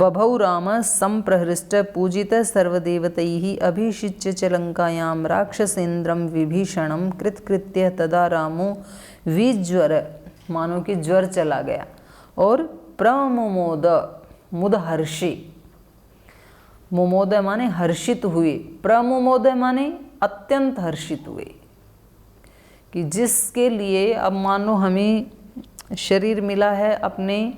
बभौ राम संप्रहृष्ट पूजित सर्वदेवतैः अभिषिच्य च लंकायां राक्षसेन्द्रं विभीषणं कृतकृत्य तदा रामो विज्वर, मानो कि ज्वर चला गया, और प्रमुमोद, मुदहर्षि, मुमोद माने हर्षित हुए, प्रमुमोद माने अत्यंत हर्षित हुए, कि जिसके लिए अब मानो हमें शरीर मिला है, अपने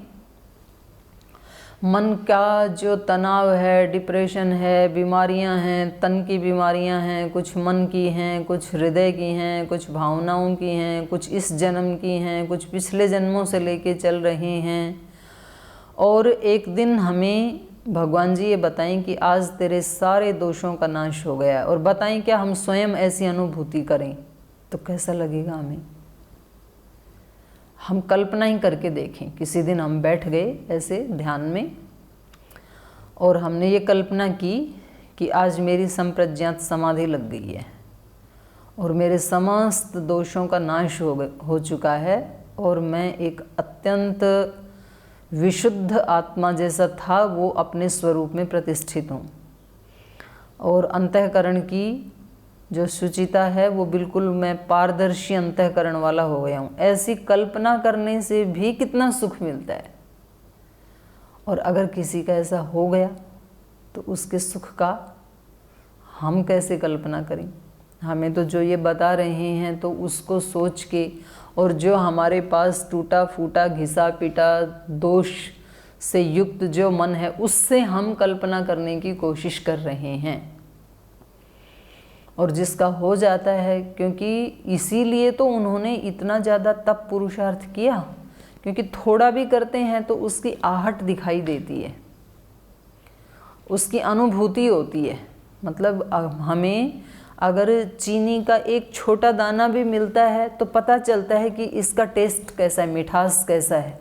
मन का जो तनाव है, डिप्रेशन है, बीमारियां हैं, तन की बीमारियां हैं, कुछ मन की हैं, कुछ हृदय की हैं, कुछ भावनाओं की हैं, कुछ इस जन्म की हैं, कुछ पिछले जन्मों से लेके चल रहे हैं। और एक दिन हमें भगवान जी ये बताएं कि आज तेरे सारे दोषों का नाश हो गया, और बताएं क्या हम स्वयं ऐसी अनुभूति करें तो कैसा लगेगा हमें। हम कल्पना ही करके देखें, किसी दिन हम बैठ गए ऐसे ध्यान में और हमने ये कल्पना की कि आज मेरी संप्रज्ञात समाधि लग गई है और मेरे समस्त दोषों का नाश हो चुका है, और मैं एक अत्यंत विशुद्ध आत्मा जैसा था वो अपने स्वरूप में प्रतिष्ठित हूँ, और अंतःकरण की जो शुचिता है वो बिल्कुल मैं पारदर्शी अंतःकरण वाला हो गया हूँ। ऐसी कल्पना करने से भी कितना सुख मिलता है। और अगर किसी का ऐसा हो गया तो उसके सुख का हम कैसे कल्पना करें। हमें तो जो ये बता रहे हैं तो उसको सोच के, और जो हमारे पास टूटा फूटा घिसा पिटा दोष से युक्त जो मन है उससे हम कल्पना करने की कोशिश कर रहे हैं, और जिसका हो जाता है, क्योंकि इसीलिए तो उन्होंने इतना ज़्यादा तप पुरुषार्थ किया, क्योंकि थोड़ा भी करते हैं तो उसकी आहट दिखाई देती है, उसकी अनुभूति होती है। मतलब हमें अगर चीनी का एक छोटा दाना भी मिलता है तो पता चलता है कि इसका टेस्ट कैसा है, मिठास कैसा है।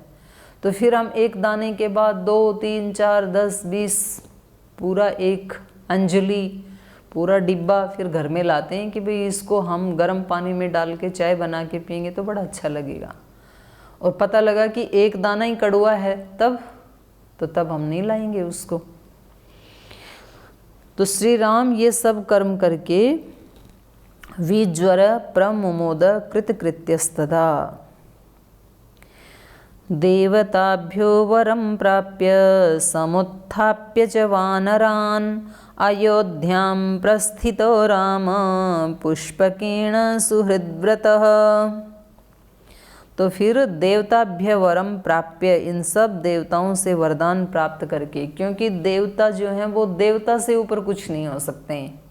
तो फिर हम एक दाने के बाद 2, 3, 4, 10, 20 पूरा एक अंजलि, पूरा डिब्बा फिर घर में लाते हैं कि भाई इसको हम गर्म पानी में डाल के चाय बना के पिएंगे तो बड़ा अच्छा लगेगा। और पता लगा कि एक दाना ही कड़वा है, तब हम नहीं लाएंगे उसको। तो श्री राम ये सब कर्म करके विज्वर प्रमुमोद कृतकृत्यस्तदा देवताभ्यो वरं प्राप्य समुत्थाप्य च वानरान् अयोध्यां प्रस्थितो राम पुष्पकेण सुहृद्व्रतः। तो फिर देवताभ्य वरम प्राप्य, इन सब देवताओं से वरदान प्राप्त करके, क्योंकि देवता जो हैं वो देवता से ऊपर कुछ नहीं हो सकते हैं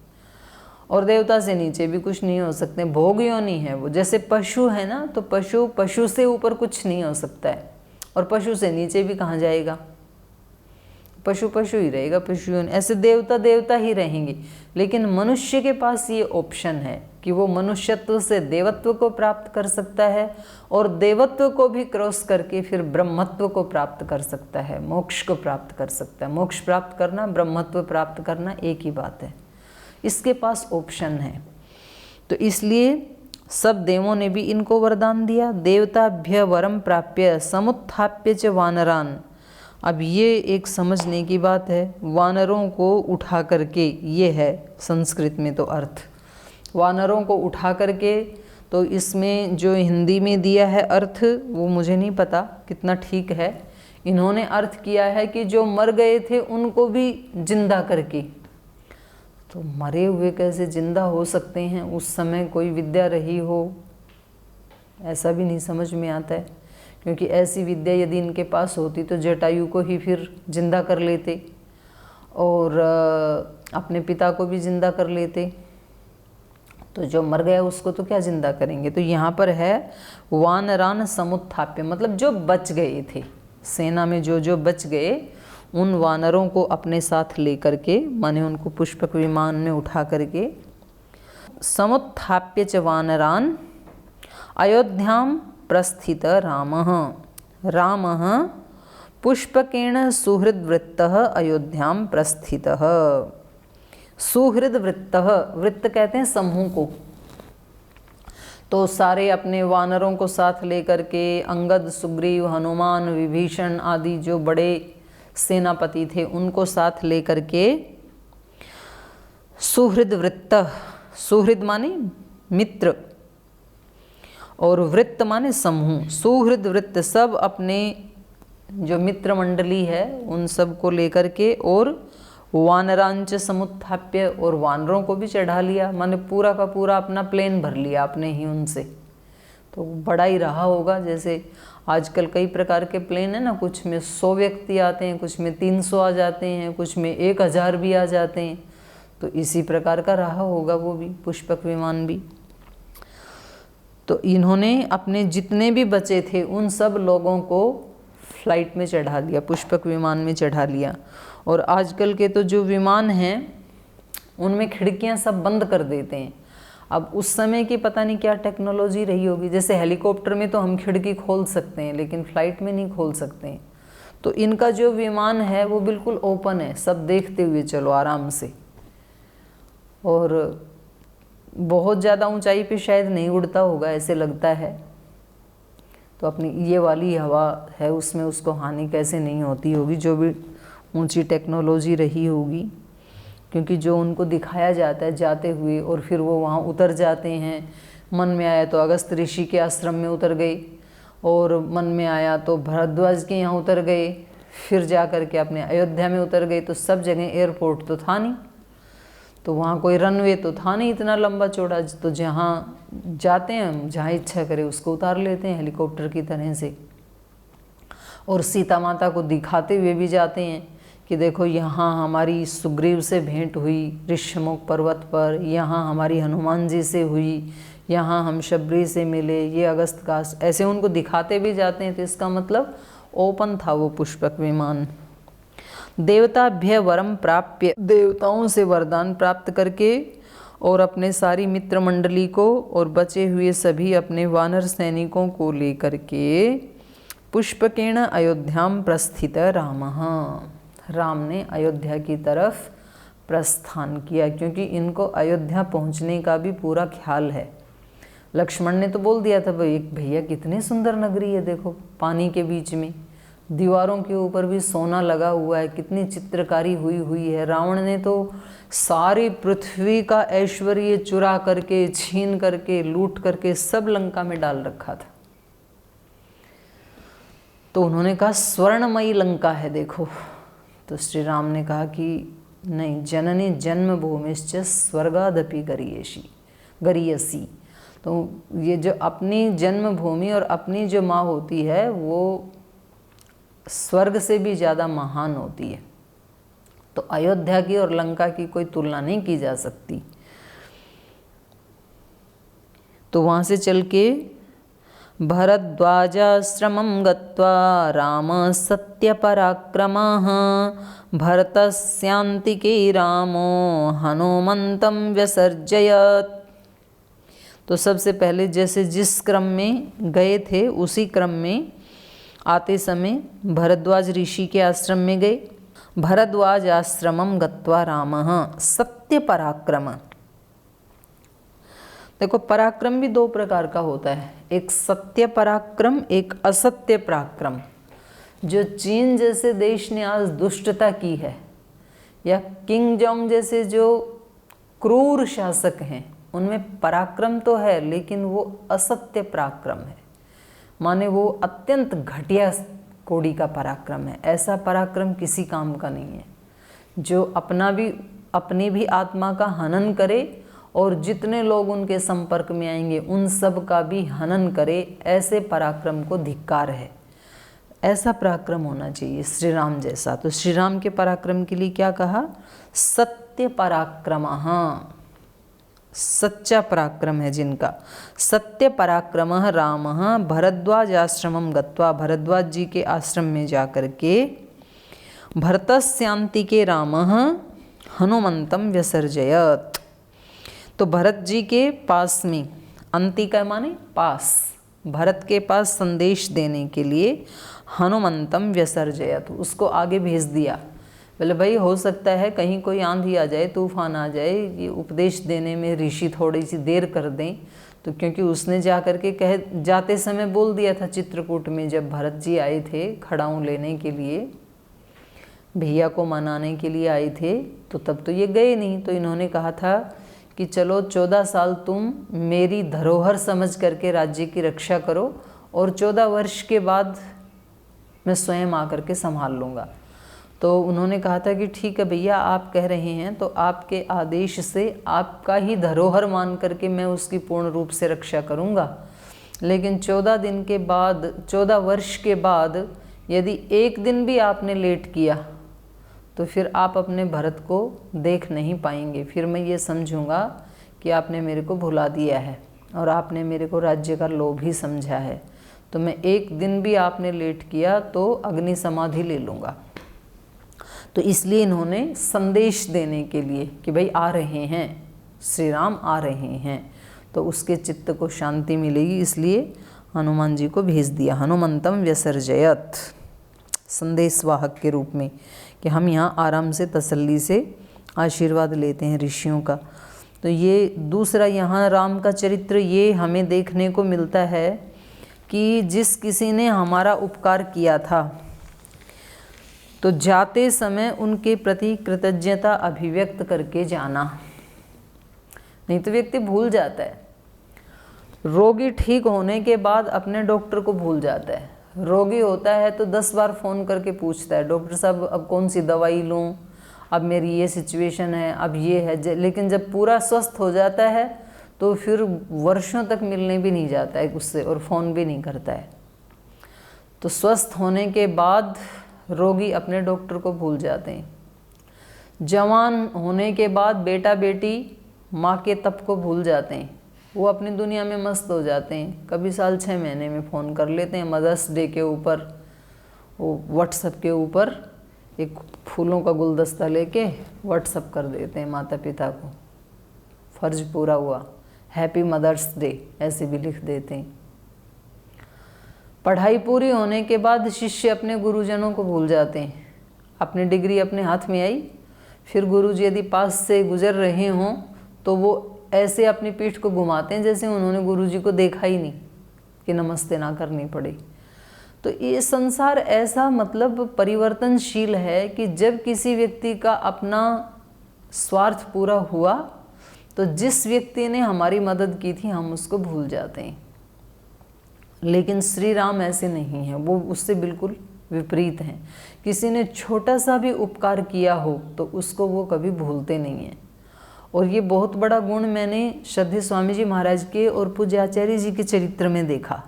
और देवता से नीचे भी कुछ नहीं हो सकते, भोग योनि है वो। जैसे पशु है ना, तो पशु से ऊपर कुछ नहीं हो सकता है, और पशु से नीचे भी कहाँ जाएगा, पशु ही रहेगा, पशु योनि। ऐसे देवता ही रहेंगे। लेकिन मनुष्य के पास ये ऑप्शन है कि वो मनुष्यत्व से देवत्व को प्राप्त कर सकता है, और देवत्व को भी क्रॉस करके फिर ब्रह्मत्व को प्राप्त कर सकता है, मोक्ष को प्राप्त कर सकता है। मोक्ष प्राप्त करना, ब्रह्मत्व प्राप्त करना एक ही बात है, इसके पास ऑप्शन है। तो इसलिए सब देवों ने भी इनको वरदान दिया। देवताभ्य वरम प्राप्य समुत्थाप्य च वानरान। अब ये एक समझने की बात है, वानरों को उठा करके, ये है संस्कृत में तो अर्थ, वानरों को उठा करके। तो इसमें जो हिंदी में दिया है अर्थ वो मुझे नहीं पता कितना ठीक है। इन्होंने अर्थ किया है कि जो मर गए थे उनको भी जिंदा करके। तो मरे हुए कैसे जिंदा हो सकते हैं, उस समय कोई विद्या रही हो, ऐसा भी नहीं समझ में आता है। क्योंकि ऐसी विद्या यदि इनके पास होती तो जटायु को ही फिर जिंदा कर लेते और अपने पिता को भी जिंदा कर लेते। तो जो मर गया उसको तो क्या जिंदा करेंगे। तो यहाँ पर है वानरान समुत्थाप्य, मतलब जो बच गए थे, सेना में जो बच गए उन वानरों को अपने साथ लेकर के, माने उनको पुष्पक विमान में उठा करके, समुत्थाप्य च वानरान अयोध्याम प्रस्थित रामः पुष्पकेण सुहृद्वृत्तः अयोध्याम प्रस्थितः। सुहृद्वृत्तः, वृत्त कहते हैं समूह को। तो सारे अपने वानरों को साथ लेकर के अंगद, सुग्रीव, हनुमान, विभीषण आदि जो बड़े सेनापति थे उनको साथ लेकर के सुहृद वृत्त, सुहृद माने मित्र और वृत्त माने समूह, सुहृद वृत्त सब अपने जो मित्र मंडली है उन सब को लेकर के, और वानरांच समुत्थाप्य, और वानरों को भी चढ़ा लिया, माने पूरा का पूरा अपना प्लेन भर लिया अपने ही उनसे। तो बड़ा ही रहा होगा, जैसे आजकल कई प्रकार के प्लेन है ना, कुछ में 100 व्यक्ति आते हैं, कुछ में 300 आ जाते हैं, कुछ में 1000 भी आ जाते हैं। तो इसी प्रकार का रहा होगा वो भी पुष्पक विमान भी। तो इन्होंने अपने जितने भी बचे थे उन सब लोगों को फ्लाइट में चढ़ा लिया, पुष्पक विमान में चढ़ा लिया। और आजकल के तो जो विमान हैं उनमें खिड़कियां सब बंद कर देते हैं। अब उस समय की पता नहीं क्या टेक्नोलॉजी रही होगी, जैसे हेलीकॉप्टर में तो हम खिड़की खोल सकते हैं लेकिन फ़्लाइट में नहीं खोल सकते हैं। तो इनका जो विमान है वो बिल्कुल ओपन है, सब देखते हुए चलो आराम से, और बहुत ज़्यादा ऊंचाई पे शायद नहीं उड़ता होगा ऐसे लगता है। तो अपनी ये वाली हवा है उसमें उसको हानि कैसे नहीं होती होगी, जो भी ऊंची टेक्नोलॉजी रही होगी, क्योंकि जो उनको दिखाया जाता है जाते हुए और फिर वो वहाँ उतर जाते हैं। मन में आया तो अगस्त ऋषि के आश्रम में उतर गए, और मन में आया तो भरद्वाज के यहाँ उतर गए, फिर जा कर के अपने अयोध्या में उतर गए। तो सब जगह एयरपोर्ट तो था नहीं, तो वहाँ कोई रनवे तो था नहीं इतना लंबा चौड़ा, तो जहाँ जाते हैं जहाँ इच्छा करे उसको उतार लेते हैं हेलीकॉप्टर की तरह से। और सीता माता को दिखाते हुए भी जाते हैं कि देखो यहाँ हमारी सुग्रीव से भेंट हुई ऋष्यमुख पर्वत पर, यहाँ हमारी हनुमान जी से हुई, यहाँ हम शबरी से मिले, ये अगस्त का, ऐसे उनको दिखाते भी जाते हैं। तो इसका मतलब ओपन था वो पुष्पक विमान। देवताभ्य वरम प्राप्य, देवताओं से वरदान प्राप्त करके और अपने सारी मित्र मंडली को और बचे हुए सभी अपने वानर सैनिकों को लेकर के पुष्पकेण अयोध्याम प्रस्थित रामः, राम ने अयोध्या की तरफ प्रस्थान किया, क्योंकि इनको अयोध्या पहुंचने का भी पूरा ख्याल है। लक्ष्मण ने तो बोल दिया था भाई भैया कितनी सुंदर नगरी है, देखो पानी के बीच में, दीवारों के ऊपर भी सोना लगा हुआ है, कितनी चित्रकारी हुई हुई है। रावण ने तो सारी पृथ्वी का ऐश्वर्य चुरा करके, छीन करके, लूट करके सब लंका में डाल रखा था। तो उन्होंने कहा स्वर्णमयी लंका है देखो। तो श्री राम ने कहा कि नहीं, जननी जन्मभूमिश्च स्वर्गादपि गरीयसी। तो ये जो अपनी जन्मभूमि और अपनी जो माँ होती है वो स्वर्ग से भी ज़्यादा महान होती है। तो अयोध्या की और लंका की कोई तुलना नहीं की जा सकती। तो वहाँ से चल के भरद्वाजाश्रमं गत्वा राम सत्यपराक्रमः भरतस्यान्तिके रामो हनुमन्तं व्यसर्जयत्। तो सबसे पहले जैसे जिस क्रम में गए थे उसी क्रम में आते समय भरद्वाज ऋषि के आश्रम में गए। भरद्वाज आश्रमं गत्वा रामः सत्य पराक्रम। देखो पराक्रम भी दो प्रकार का होता है, एक सत्य पराक्रम, एक असत्य पराक्रम। जो चीन जैसे देश ने आज दुष्टता की है, या किंग जोंग जैसे जो क्रूर शासक हैं, उनमें पराक्रम तो है लेकिन वो असत्य पराक्रम है, माने वो अत्यंत घटिया कोटि का पराक्रम है। ऐसा पराक्रम किसी काम का नहीं है जो अपनी भी आत्मा का हनन करे और जितने लोग उनके संपर्क में आएंगे उन सब का भी हनन करे। ऐसे पराक्रम को धिक्कार है। ऐसा पराक्रम होना चाहिए श्री राम जैसा। तो श्री राम के पराक्रम के लिए क्या कहा? सत्य पराक्रम। हाँ, सच्चा पराक्रम है जिनका। सत्य पराक्रम राम भरद्वाज आश्रमम गत्वा, भरद्वाज जी के आश्रम में जाकर के भरतस्यांति के राम हनुमंतम व्यसर्जयत। तो भरत जी के पास में, अंति का माने पास, भरत के पास संदेश देने के लिए हनुमंतम व्यसर्जयत, उसको आगे भेज दिया। बोले भाई हो सकता है कहीं कोई आंधी आ जाए, तूफान आ जाए, ये उपदेश देने में ऋषि थोड़ी सी देर कर दें। तो क्योंकि उसने जा कर के जाते समय बोल दिया था चित्रकूट में, जब भरत जी आए थे खड़ाऊँ लेने के लिए, भैया को मनाने के लिए आए थे, तो तब तो ये गए नहीं। तो इन्होंने कहा था कि चलो 14 साल तुम मेरी धरोहर समझ करके राज्य की रक्षा करो, और 14 वर्ष के बाद मैं स्वयं आकर के संभाल लूँगा। तो उन्होंने कहा था कि ठीक है भैया, आप कह रहे हैं तो आपके आदेश से आपका ही धरोहर मान करके मैं उसकी पूर्ण रूप से रक्षा करूँगा, लेकिन 14 दिन के बाद, 14 वर्ष के बाद यदि एक दिन भी आपने लेट किया तो फिर आप अपने भरत को देख नहीं पाएंगे। फिर मैं ये समझूंगा कि आपने मेरे को भुला दिया है और आपने मेरे को राज्य का लोभ ही समझा है। तो मैं एक दिन भी आपने लेट किया तो अग्नि समाधि ले लूँगा। तो इसलिए इन्होंने संदेश देने के लिए कि भाई आ रहे हैं, श्री राम आ रहे हैं, तो उसके चित्त को शांति मिलेगी, इसलिए हनुमान जी को भेज दिया। हनुमंतम व्यसर्जयत, संदेशवाहक के रूप में, कि हम यहाँ आराम से तसल्ली से आशीर्वाद लेते हैं ऋषियों का। तो ये दूसरा यहाँ राम का चरित्र ये हमें देखने को मिलता है कि जिस किसी ने हमारा उपकार किया था तो जाते समय उनके प्रति कृतज्ञता अभिव्यक्त करके जाना, नहीं तो व्यक्ति भूल जाता है। रोगी ठीक होने के बाद अपने डॉक्टर को भूल जाता है। रोगी होता है तो 10 बार फ़ोन करके पूछता है, डॉक्टर साहब अब कौन सी दवाई लूँ, अब मेरी ये सिचुएशन है, अब ये है। लेकिन जब पूरा स्वस्थ हो जाता है तो फिर वर्षों तक मिलने भी नहीं जाता है उससे और फ़ोन भी नहीं करता है। तो स्वस्थ होने के बाद रोगी अपने डॉक्टर को भूल जाते हैं। जवान होने के बाद बेटा बेटी माँ के तप को भूल जाते हैं, वो अपनी दुनिया में मस्त हो जाते हैं। कभी साल 6 महीने में फ़ोन कर लेते हैं। मदर्स डे के ऊपर वो व्हाट्सएप के ऊपर एक फूलों का गुलदस्ता लेके व्हाट्सएप कर देते हैं माता पिता को, फ़र्ज पूरा हुआ, हैप्पी मदर्स डे ऐसे भी लिख देते हैं। पढ़ाई पूरी होने के बाद शिष्य अपने गुरुजनों को भूल जाते हैं। अपनी डिग्री अपने हाथ में आई, फिर गुरुजी यदि पास से गुजर रहे हों तो वो ऐसे अपनी पीठ को घुमाते हैं जैसे उन्होंने गुरुजी को देखा ही नहीं, कि नमस्ते ना करनी पड़े। तो ये संसार ऐसा मतलब परिवर्तनशील है कि जब किसी व्यक्ति का अपना स्वार्थ पूरा हुआ तो जिस व्यक्ति ने हमारी मदद की थी हम उसको भूल जाते हैं। लेकिन श्री राम ऐसे नहीं हैं, वो उससे बिल्कुल विपरीत हैं। किसी ने छोटा सा भी उपकार किया हो तो उसको वो कभी भूलते नहीं हैं। और ये बहुत बड़ा गुण मैंने श्रद्धेय स्वामी जी महाराज के और पूज्य आचार्य जी के चरित्र में देखा।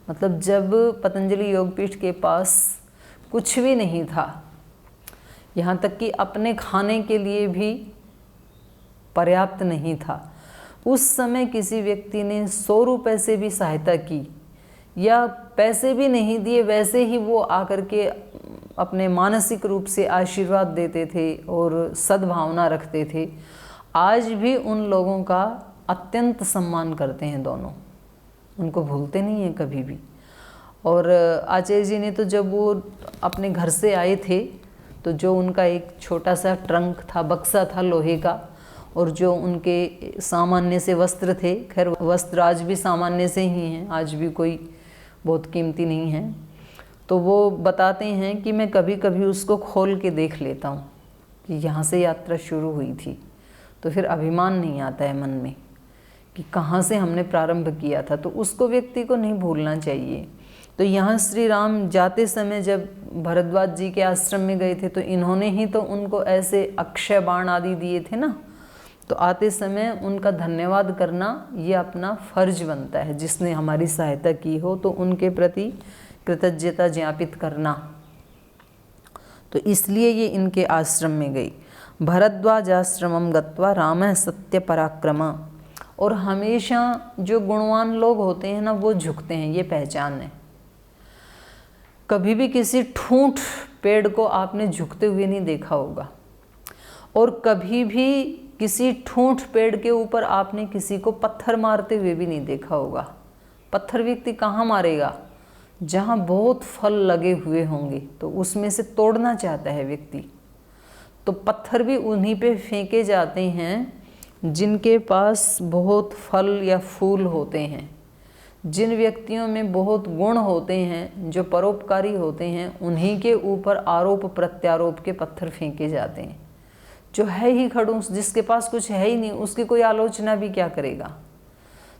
मतलब जब पतंजलि योगपीठ के पास कुछ भी नहीं था, यहाँ तक कि अपने खाने के लिए भी पर्याप्त नहीं था, उस समय किसी व्यक्ति ने 100 रुपये से भी सहायता की या पैसे भी नहीं दिए, वैसे ही वो आकर के अपने मानसिक रूप से आशीर्वाद देते थे और सद्भावना रखते थे। आज भी उन लोगों का अत्यंत सम्मान करते हैं दोनों, उनको भूलते नहीं हैं कभी भी। और आचार्य जी ने तो जब वो अपने घर से आए थे तो जो उनका एक छोटा सा ट्रंक था, बक्सा था लोहे का, और जो उनके सामान्य से वस्त्र थे, खैर वस्त्र आज भी सामान्य से ही हैं, आज भी कोई बहुत कीमती नहीं है, तो वो बताते हैं कि मैं कभी कभी उसको खोल के देख लेता हूँ कि यहाँ से यात्रा शुरू हुई थी। तो फिर अभिमान नहीं आता है मन में कि कहाँ से हमने प्रारंभ किया था, तो उसको व्यक्ति को नहीं भूलना चाहिए। तो यहाँ श्री राम जाते समय जब भरद्वाज जी के आश्रम में गए थे तो इन्होंने ही तो उनको ऐसे अक्षय बाण आदि दिए थे ना, तो आते समय उनका धन्यवाद करना ये अपना फर्ज बनता है। जिसने हमारी सहायता की हो तो उनके प्रति कृतज्ञता ज्ञापित करना। तो इसलिए ये इनके आश्रम में गई। भरद्वाजाश्रमम गत्वा रामः सत्य पराक्रम। और हमेशा जो गुणवान लोग होते हैं ना वो झुकते हैं, ये पहचान है। कभी भी किसी ठूंठ पेड़ को आपने झुकते हुए नहीं देखा होगा, और कभी भी किसी ठूंठ पेड़ के ऊपर आपने किसी को पत्थर मारते हुए भी नहीं देखा होगा। पत्थर व्यक्ति कहाँ मारेगा? जहाँ बहुत फल लगे हुए होंगे तो उसमें से तोड़ना चाहता है व्यक्ति। तो पत्थर भी उन्हीं पे फेंके जाते हैं जिनके पास बहुत फल या फूल होते हैं, जिन व्यक्तियों में बहुत गुण होते हैं, जो परोपकारी होते हैं, उन्हीं के ऊपर आरोप प्रत्यारोप के पत्थर फेंके जाते हैं। जो है ही खड़ूस, जिसके पास कुछ है ही नहीं, उसकी कोई आलोचना भी क्या करेगा।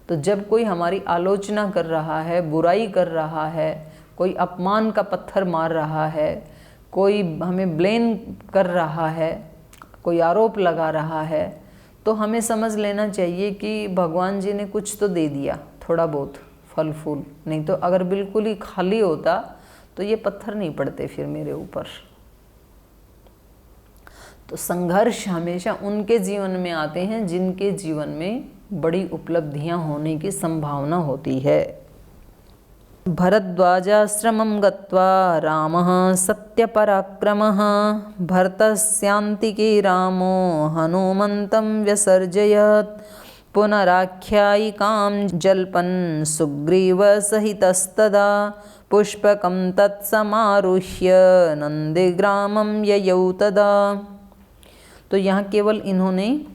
तो जब कोई हमारी आलोचना कर रहा है, बुराई कर रहा है, कोई अपमान का पत्थर मार रहा है, कोई हमें ब्लेम कर रहा है, कोई आरोप लगा रहा है, तो हमें समझ लेना चाहिए कि भगवान जी ने कुछ तो दे दिया, थोड़ा बहुत फल फूल। नहीं तो अगर बिल्कुल ही खाली होता तो ये पत्थर नहीं पड़ते फिर मेरे ऊपर। तो संघर्ष हमेशा उनके जीवन में आते हैं जिनके जीवन में बड़ी उपलब्धियां होने की संभावना होती है। भरद्वाजाश्रमं गत्वा रामः सत्यपराक्रमः भरतस्यान्तिके रामो हनुमन्तं व्यसर्जयत् पुनराख्यायिकां जल्पन् सुग्रीवसहितस्तदा पुष्पकं तत्समारुह्य नन्दिग्रामं ययौ तदा। तो यहाँ केवल इन्होंने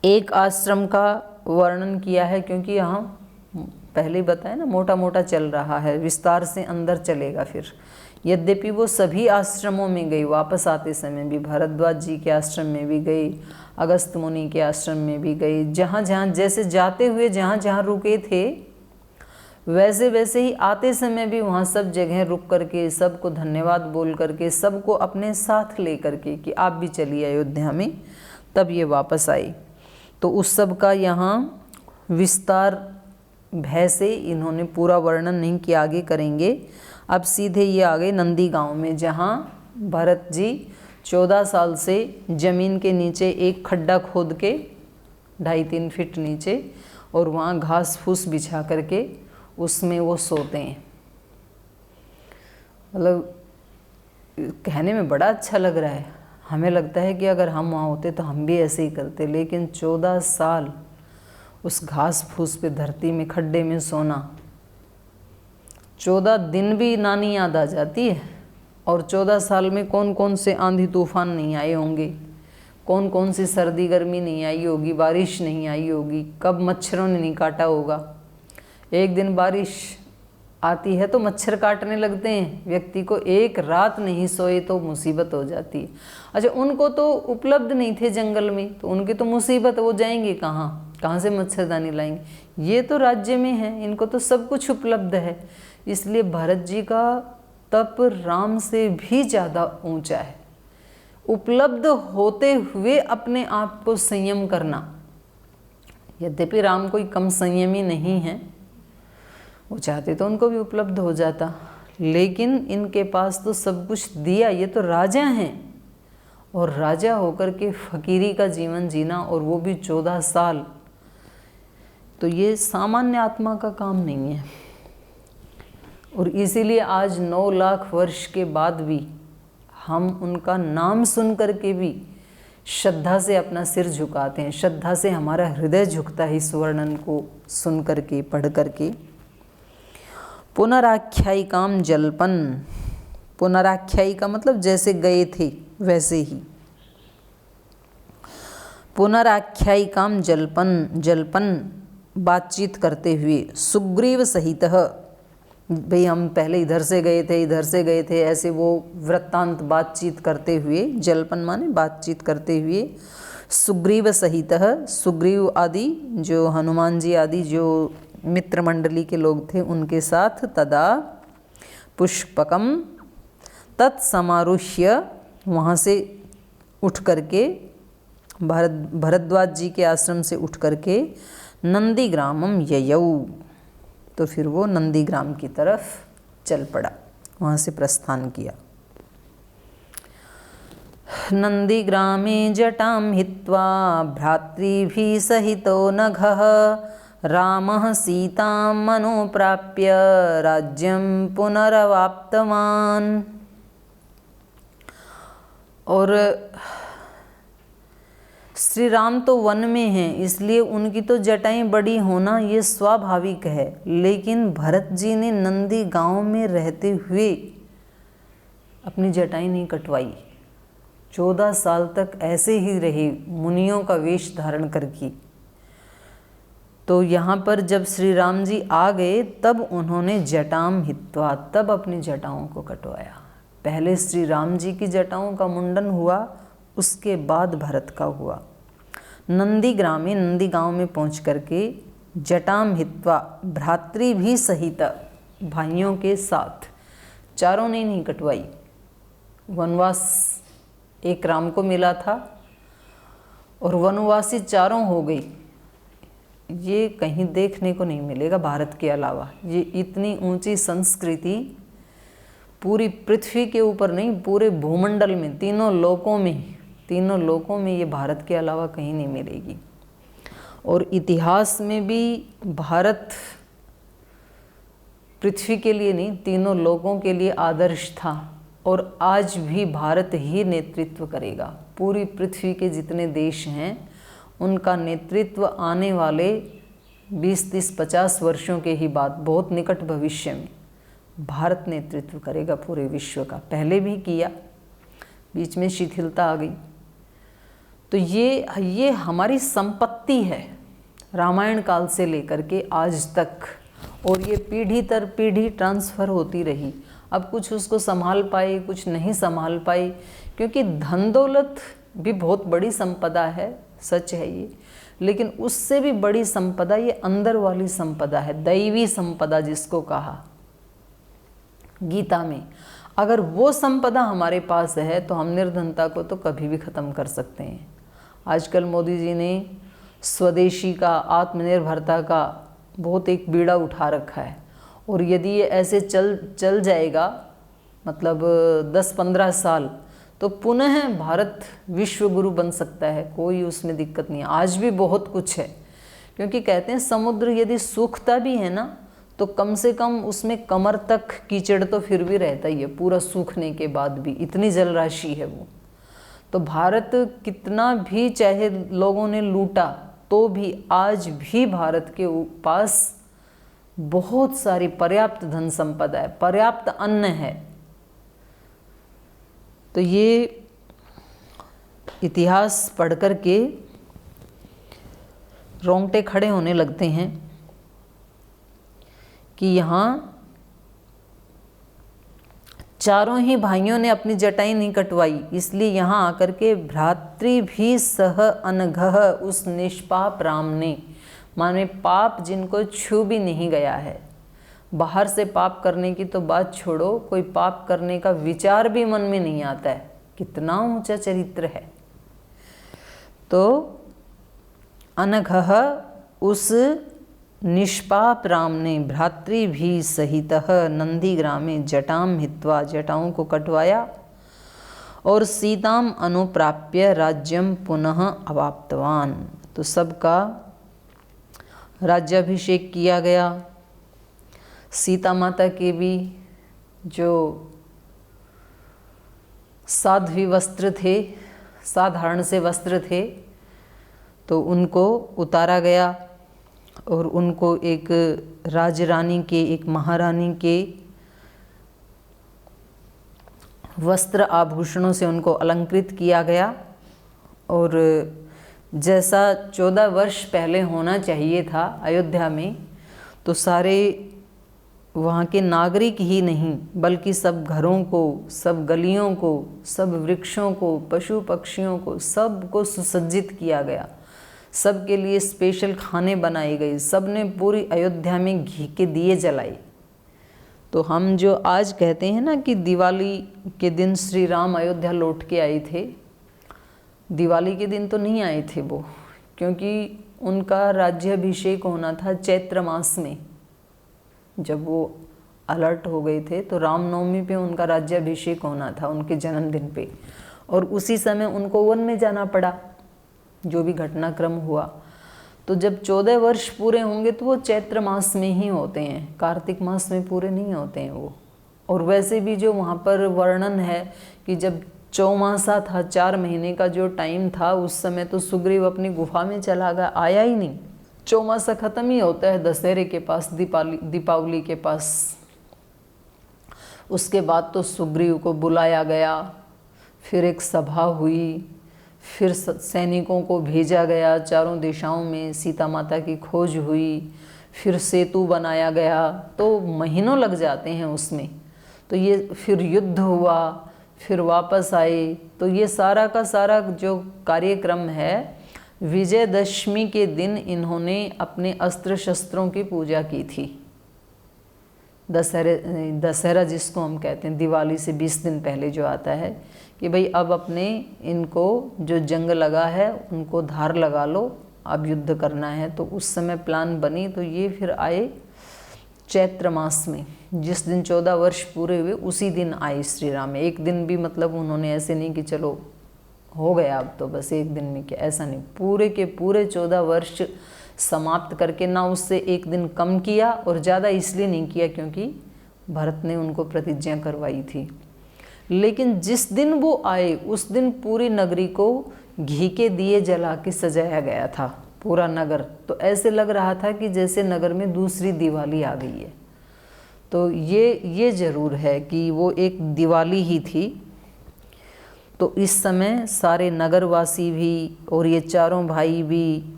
एक आश्रम का वर्णन किया है, क्योंकि यहाँ पहले बताया ना मोटा मोटा चल रहा है, विस्तार से अंदर चलेगा फिर। यद्यपि वो सभी आश्रमों में गई, वापस आते समय भी भारद्वाज जी के आश्रम में भी गई, अगस्त मुनि के आश्रम में भी गई, जहाँ जहाँ जैसे जाते हुए जहाँ जहाँ रुके थे वैसे वैसे ही आते समय भी वहाँ सब जगह रुक करके, सबको धन्यवाद बोल करके, सबको अपने साथ ले करके कि आप भी चलिए अयोध्या में, तब ये वापस आई। तो उस सब का यहाँ विस्तार भय से इन्होंने पूरा वर्णन नहीं किया, आगे करेंगे। अब सीधे ये आ गए नंदी गांव में, जहाँ भरत जी 14 साल से ज़मीन के नीचे एक खड्डा खोद के 2.5-3 फीट नीचे, और वहाँ घास फूस बिछा करके उसमें वो सोते हैं। मतलब कहने में बड़ा अच्छा लग रहा है, हमें लगता है कि अगर हम वहाँ होते तो हम भी ऐसे ही करते, लेकिन 14 साल उस घास फूस पे धरती में खड्डे में सोना, 14 दिन भी नानी याद आ जाती है। और 14 साल में कौन कौन से आंधी तूफान नहीं आए होंगे, कौन कौन सी सर्दी गर्मी नहीं आई होगी, बारिश नहीं आई होगी, कब मच्छरों ने नहीं काटा होगा। एक दिन बारिश आती है तो मच्छर काटने लगते हैं व्यक्ति को, एक रात नहीं सोए तो मुसीबत हो जाती है। अच्छा, उनको तो उपलब्ध नहीं थे जंगल में, तो उनकी तो मुसीबत, वो जाएंगे कहाँ से मच्छरदानी लाएंगे। ये तो राज्य में है, इनको तो सब कुछ उपलब्ध है। इसलिए भरत जी का तप राम से भी ज़्यादा ऊंचा है। उपलब्ध होते हुए अपने आप को संयम करना। यद्यपि राम कोई कम संयमी नहीं है, वो चाहते तो उनको भी उपलब्ध हो जाता, लेकिन इनके पास तो सब कुछ दिया। ये तो राजा हैं, और राजा होकर के फकीरी का जीवन जीना, और वो भी 14 साल, तो ये सामान्य आत्मा का काम नहीं है। और इसीलिए आज 9 लाख वर्ष के बाद भी हम उनका नाम सुन करके भी श्रद्धा से अपना सिर झुकाते हैं, श्रद्धा से हमारा हृदय झुकता है इस वर्णन को सुन करके, पढ़ करके। पुनराख्यायिकाम जल्पन, पुनराख्यायिका मतलब जैसे गए थे वैसे ही। पुनराख्यायिकाम जल्पन, जल्पन बातचीत करते हुए, सुग्रीव सहित, भाई हम पहले इधर से गए थे, इधर से गए थे, ऐसे वो वृत्तांत बातचीत करते हुए, जल्पन माने बातचीत करते हुए, सुग्रीव सहित, सुग्रीव आदि जो हनुमान जी आदि जो मित्र मंडली के लोग थे उनके साथ, तदा पुष्पकम तत्समारुह्य, वहाँ से उठ करके, भरद्वाज जी के आश्रम से उठ करके, नंदीग्रामम ययौ, तो फिर वो नंदीग्राम की तरफ चल पड़ा, वहाँ से प्रस्थान किया। नंदीग्रामे जटां हित्वा भ्रातृभिः सहितो नघः रामः सीतां मनोप्राप्य राज्यं पुनरवाप्तवान्। और श्री राम तो वन में हैं, इसलिए उनकी तो जटाएं बड़ी होना ये स्वाभाविक है, लेकिन भरत जी ने नंदी गांव में रहते हुए अपनी जटाएं नहीं कटवाई। 14 साल तक ऐसे ही रहे मुनियों का वेश धारण करके। तो यहाँ पर जब श्री राम जी आ गए तब उन्होंने जटाम हित्वा, तब अपनी जटाओं को कटवाया। पहले श्री राम जी की जटाओं का मुंडन हुआ, उसके बाद भरत का हुआ। नंदीग्राम में, नंदी गांव में पहुँच करके जटाम हित्वा, भ्रातृ भी सहित, भाइयों के साथ, चारों ने नहीं कटवाई। वनवास एक राम को मिला था और वनवासी चारों हो गई। ये कहीं देखने को नहीं मिलेगा भारत के अलावा। ये इतनी ऊंची संस्कृति पूरी पृथ्वी के ऊपर नहीं, पूरे भूमंडल में, तीनों लोकों में ये भारत के अलावा कहीं नहीं मिलेगी। और इतिहास में भी भारत पृथ्वी के लिए नहीं, तीनों लोगों के लिए आदर्श था। और आज भी भारत ही नेतृत्व करेगा। पूरी पृथ्वी के जितने देश हैं उनका नेतृत्व आने वाले 20, 30, 50 वर्षों के ही बाद, बहुत निकट भविष्य में भारत नेतृत्व करेगा पूरे विश्व का। पहले भी किया, बीच में शिथिलता आ गई। तो ये हमारी संपत्ति है रामायण काल से लेकर के आज तक, और ये पीढ़ी दर पीढ़ी ट्रांसफ़र होती रही। अब कुछ उसको संभाल पाए, कुछ नहीं संभाल पाए, क्योंकि धन दौलत भी बहुत बड़ी संपदा है, सच है ये, लेकिन उससे भी बड़ी संपदा ये अंदर वाली संपदा है, दैवी संपदा जिसको कहा गीता में। अगर वो संपदा हमारे पास है तो हम निर्धनता को तो कभी भी ख़त्म कर सकते हैं। आजकल मोदी जी ने स्वदेशी का, आत्मनिर्भरता का बहुत एक बीड़ा उठा रखा है, और यदि ये ऐसे चल जाएगा, मतलब 10-15 साल, तो पुनः भारत विश्व गुरु बन सकता है। कोई उसमें दिक्कत नहीं है। आज भी बहुत कुछ है, क्योंकि कहते हैं समुद्र यदि सूखता भी है ना, तो कम से कम उसमें कमर तक कीचड़ तो फिर भी रहता ही है, पूरा सूखने के बाद भी, इतनी जल राशि है वो। तो भारत कितना भी चाहे लोगों ने लूटा, तो भी आज भी भारत के पास बहुत सारी पर्याप्त धन संपदा है, पर्याप्त अन्न है। तो ये इतिहास पढ़ कर के रोंगटे खड़े होने लगते हैं कि यहाँ चारों ही भाइयों ने अपनी जटाएं नहीं कटवाई, इसलिए यहाँ आकर के भ्रातृ भी सह अनघः, उस निष्पाप राम ने, माने पाप जिनको छू भी नहीं गया है, बाहर से पाप करने की तो बात छोड़ो, कोई पाप करने का विचार भी मन में नहीं आता है। कितना ऊंचा चरित्र है। तो अनघः, उस निष्पाप राम ने भ्रातृ भी सहितः नंदीग्रामे जटाम हित्वा, जटाओं को कटवाया, और सीताम अनुप्राप्य राज्यम पुनः अवाप्तवान। तो सबका राज्याभिषेक किया गया। सीता माता के भी जो साध्वी वस्त्र थे, साधारण से वस्त्र थे, तो उनको उतारा गया और उनको एक राजरानी के, एक महारानी के वस्त्र आभूषणों से उनको अलंकृत किया गया। और जैसा 14 वर्ष पहले होना चाहिए था अयोध्या में, तो सारे वहाँ के नागरिक ही नहीं बल्कि सब घरों को, सब गलियों को, सब वृक्षों को, पशु पक्षियों को, सबको सुसज्जित किया गया। सब के लिए स्पेशल खाने बनाए गए। सब ने पूरी अयोध्या में घी के दिए जलाए। तो हम जो आज कहते हैं ना कि दिवाली के दिन श्री राम अयोध्या लौट के आए थे, दिवाली के दिन तो नहीं आए थे वो, क्योंकि उनका राज्याभिषेक होना था चैत्र मास में। जब वो अलर्ट हो गए थे तो रामनवमी पे उनका राज्याभिषेक होना था, उनके जन्मदिन पे, और उसी समय उनको वन में जाना पड़ा, जो भी घटनाक्रम हुआ। तो जब 14 वर्ष पूरे होंगे तो वो चैत्र मास में ही होते हैं, कार्तिक मास में पूरे नहीं होते हैं वो। और वैसे भी जो वहाँ पर वर्णन है कि जब चौमासा था, 4 महीने का जो टाइम था, उस समय तो सुग्रीव अपनी गुफा में चला गया, आया ही नहीं। चौमासा खत्म ही होता है दशहरे के पास, दीपावली के पास। उसके बाद तो सुग्रीव को बुलाया गया, फिर एक सभा हुई, फिर सैनिकों को भेजा गया, चारों दिशाओं में सीता माता की खोज हुई, फिर सेतु बनाया गया, तो महीनों लग जाते हैं उसमें। तो ये फिर युद्ध हुआ, फिर वापस आए। तो ये सारा का सारा जो कार्यक्रम है, विजयदशमी के दिन इन्होंने अपने अस्त्र शस्त्रों की पूजा की थी। दशहरा जिसको हम कहते हैं, दिवाली से 20 दिन पहले जो आता है कि भाई अब अपने इनको जो जंग लगा है उनको धार लगा लो, अब युद्ध करना है। तो उस समय प्लान बनी। तो ये फिर आए चैत्र मास में, जिस दिन 14 वर्ष पूरे हुए उसी दिन आए श्री राम। एक दिन भी मतलब उन्होंने ऐसे नहीं कि चलो हो गया अब तो बस एक दिन में, क्या, ऐसा नहीं। पूरे के पूरे 14 वर्ष समाप्त करके, ना उससे एक दिन कम किया, और ज़्यादा इसलिए नहीं किया क्योंकि भरत ने उनको प्रतिज्ञा करवाई थी। लेकिन जिस दिन वो आए उस दिन पूरी नगरी को घी के दिए जला के सजाया गया था, पूरा नगर। तो ऐसे लग रहा था कि जैसे नगर में दूसरी दिवाली आ गई है। तो ये ज़रूर है कि वो एक दिवाली ही थी। तो इस समय सारे नगरवासी भी और ये चारों भाई भी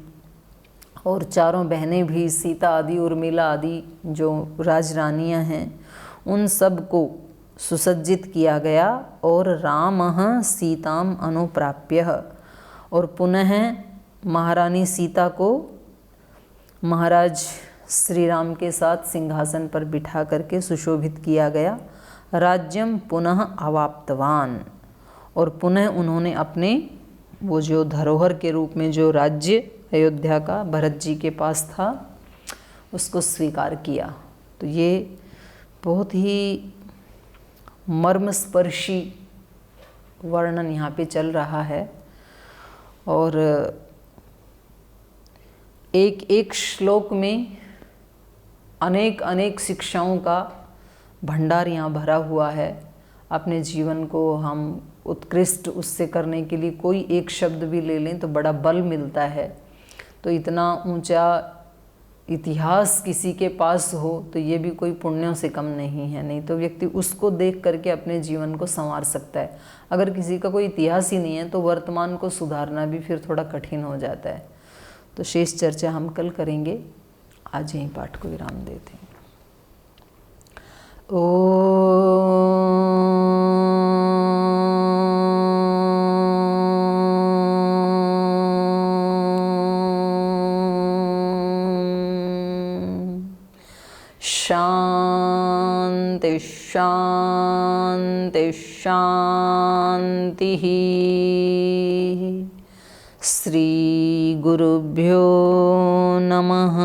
और चारों बहनें भी, सीता आदि उर्मिला आदि जो राजरानियां हैं, उन सब को सुसज्जित किया गया। और रामः सीताम अनुप्राप्य, और पुनः महारानी सीता को महाराज श्री राम के साथ सिंहासन पर बिठा करके सुशोभित किया गया। राज्यम पुनः अवाप्तवान, और पुनः उन्होंने अपने वो जो धरोहर के रूप में जो राज्य अयोध्या का भरत जी के पास था उसको स्वीकार किया। तो ये बहुत ही मर्मस्पर्शी वर्णन यहाँ पे चल रहा है। और एक एक श्लोक में अनेक अनेक शिक्षाओं का भंडार यहाँ भरा हुआ है। अपने जीवन को हम उत्कृष्ट उससे करने के लिए कोई एक शब्द भी ले लें तो बड़ा बल मिलता है। तो इतना ऊंचा इतिहास किसी के पास हो तो ये भी कोई पुण्यों से कम नहीं है। नहीं तो व्यक्ति उसको देख करके अपने जीवन को संवार सकता है। अगर किसी का कोई इतिहास ही नहीं है तो वर्तमान को सुधारना भी फिर थोड़ा कठिन हो जाता है। तो शेष चर्चा हम कल करेंगे। आज यहीं पाठ को विराम देते हैं। शांति शांति शांति। श्री गुरुभ्यो नमः।